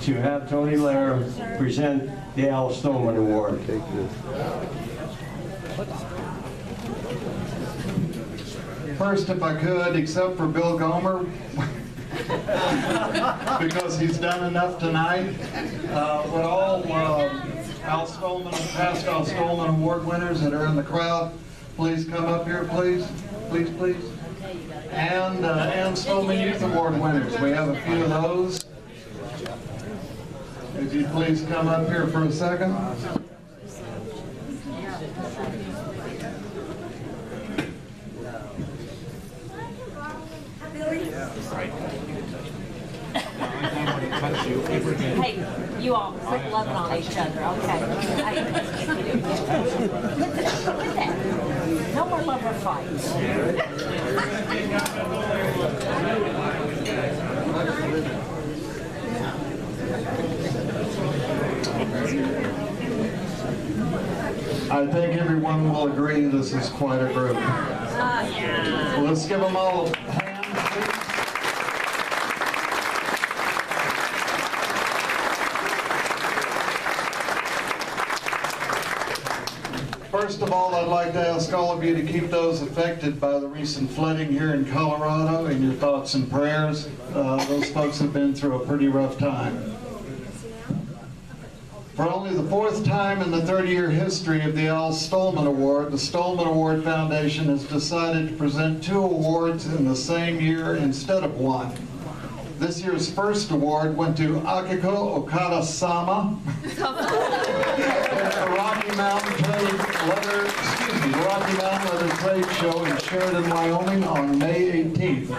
to have Tony Lair present the Al Stohlman Award. First, if I could, except for Bill Gomer, because he's done enough tonight, would all Al Stohlman, past Al Stohlman Award winners that are in the crowd, please come up here, please, please, please. And Stohlman Youth Award winners, we have a few of those. If you please come up here for a second. Hey, you all quit loving on each other, okay? Quit that. No more lover fights. I think everyone will agree this is quite a group. Yeah. Let's give them all a hand, please. First of all, I'd like to ask all of you to keep those affected by the recent flooding here in Colorado in your thoughts and prayers. Those folks have been through a pretty rough time. For only the fourth time in the 30-year history of the Al Stohlman Award, the Stohlman Award Foundation has decided to present 2 awards in the same year instead of 1. This year's first award went to Akiko Okada-sama at the Rocky Mountain Leather Trade Show in Sheridan, Wyoming on May 18th.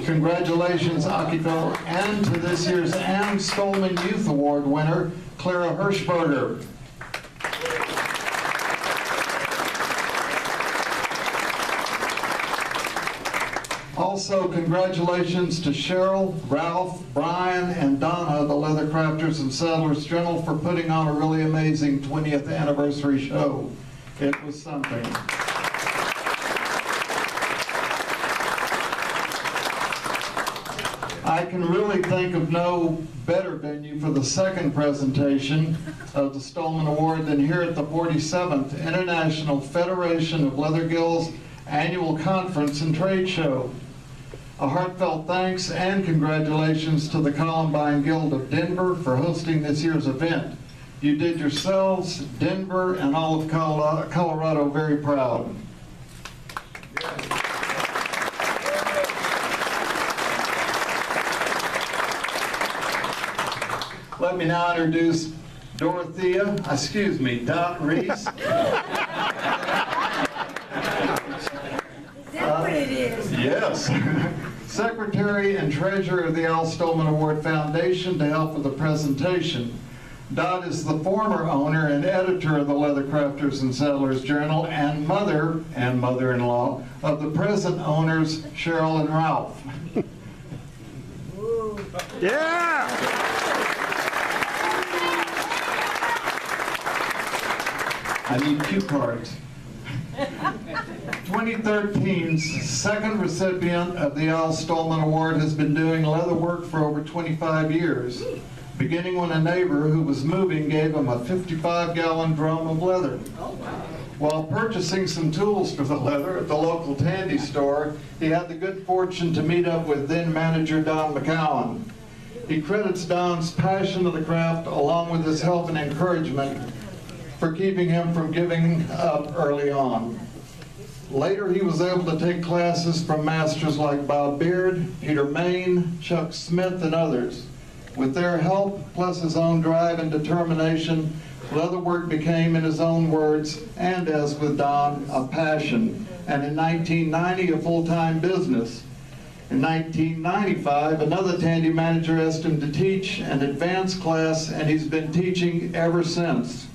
Congratulations, Akiko, and to this year's Ann Stohlman Youth Award winner, Clara Hirschberger. Also, congratulations to Cheryl, Ralph, Brian, and Donna, the Leather Crafters and Saddlers Journal, for putting on a really amazing 20th anniversary show. It was something. I can really think of no better venue for the second presentation of the Stohlman Award than here at the 47th International Federation of Leather Guilds Annual Conference and Trade Show. A heartfelt thanks and congratulations to the Columbine Guild of Denver for hosting this year's event. You did yourselves, Denver, and all of Colorado very proud. Let me now introduce Dot Reese. What it is. Yes. Secretary and Treasurer of the Al Stohlman Award Foundation to help with the presentation. Dot is the former owner and editor of the Leather Crafters and Saddlers Journal and mother-in-law of the present owners, Cheryl and Ralph. Yeah! I need cue cards. 2013's second recipient of the Al Stohlman Award has been doing leather work for over 25 years, beginning when a neighbor who was moving gave him a 55-gallon drum of leather. While purchasing some tools for the leather at the local Tandy store, he had the good fortune to meet up with then manager Don McCowan. He credits Don's passion of the craft along with his help and encouragement for keeping him from giving up early on. Later, he was able to take classes from masters like Bob Beard, Peter Main, Chuck Smith, and others. With their help, plus his own drive and determination, leatherwork became, in his own words, and as with Don, a passion, and in 1990, a full-time business. In 1995, another Tandy manager asked him to teach an advanced class, and he's been teaching ever since.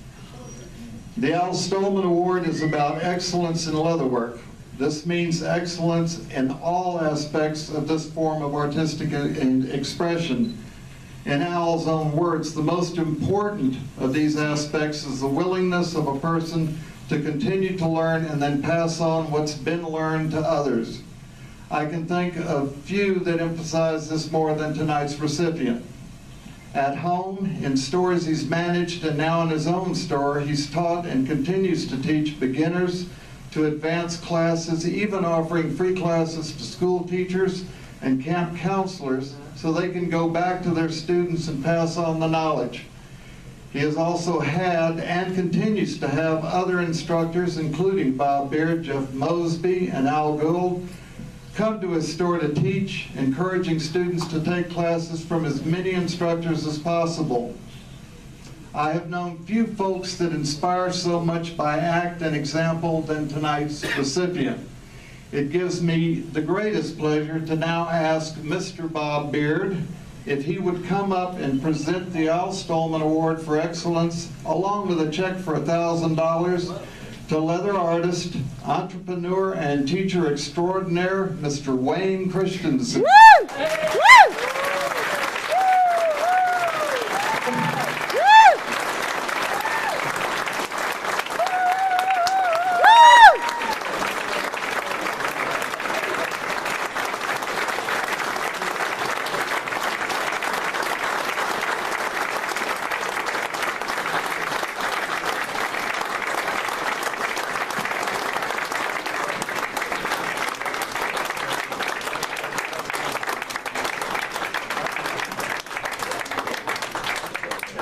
The Al Stohlman Award is about excellence in leatherwork. This means excellence in all aspects of this form of artistic expression. In Al's own words, the most important of these aspects is the willingness of a person to continue to learn and then pass on what's been learned to others. I can think of few that emphasize this more than tonight's recipient. At home, in stores he's managed, and now in his own store, he's taught and continues to teach beginners to advanced classes, even offering free classes to school teachers and camp counselors so they can go back to their students and pass on the knowledge. He has also had and continues to have other instructors, including Bob Beard, Jeff Mosby, and Al Gould, come to his store to teach, encouraging students to take classes from as many instructors as possible. I have known few folks that inspire so much by act and example than tonight's recipient. It gives me the greatest pleasure to now ask Mr. Bob Beard if he would come up and present the Al Stohlman Award for Excellence, along with a check for $1,000 to leather artist, entrepreneur, and teacher extraordinaire, Mr. WayneChristensen.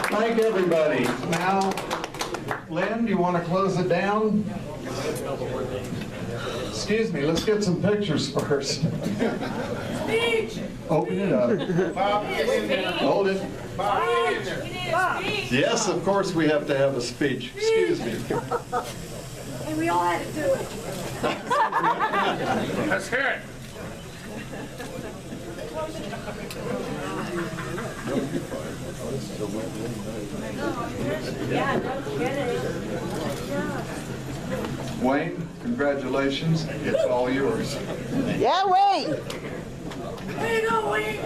Thank everybody. Now, Lynn, do you want to close it down? Excuse me, let's get some pictures first. Speech! Open it up. Hold it. Yes, of course we have to have a speech. Excuse me. And we all had to do it. Let's hear it. Wayne, congratulations. It's all yours. Yeah, Wayne. There you go, Wayne.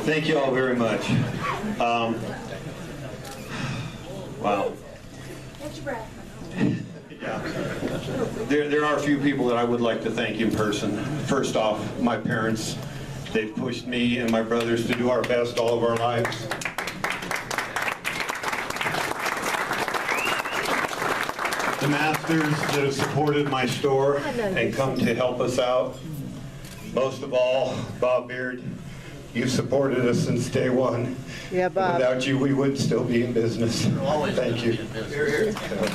Thank you all very much. Wow. Catch your breath. Yeah. There are a few people that I would like to thank in person. First off, my parents. They've pushed me and my brothers to do our best all of our lives. The masters that have supported my store and come to help us out. Most of all, Bob Beard, you've supported us since day one. Yeah, Bob. Without you, we would still be in business. Thank you.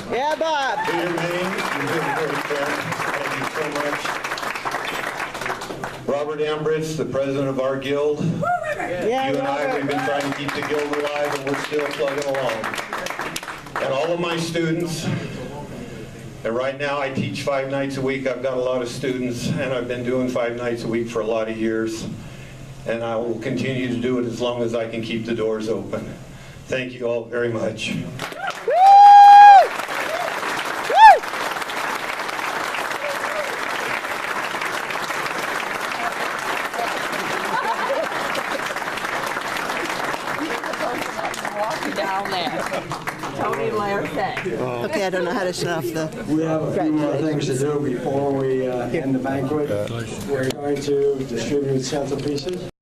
Yeah, Bob. Peter Main, you've been a great friend. Thank you so much. Robert Ambritz, the president of our guild. Yeah, You and I, Robert. we've been trying to keep the guild alive, and we're still plugging along. And all of my students, and right now I teach 5 nights a week. I've got a lot of students, and I've been doing 5 nights a week for a lot of years. And I will continue to do it as long as I can keep the doors open. Thank you all very much. Down there. Tony Laird. Okay, I don't know how to shut off the... We have a few more things to do before we end the banquet. We're going to distribute centerpieces.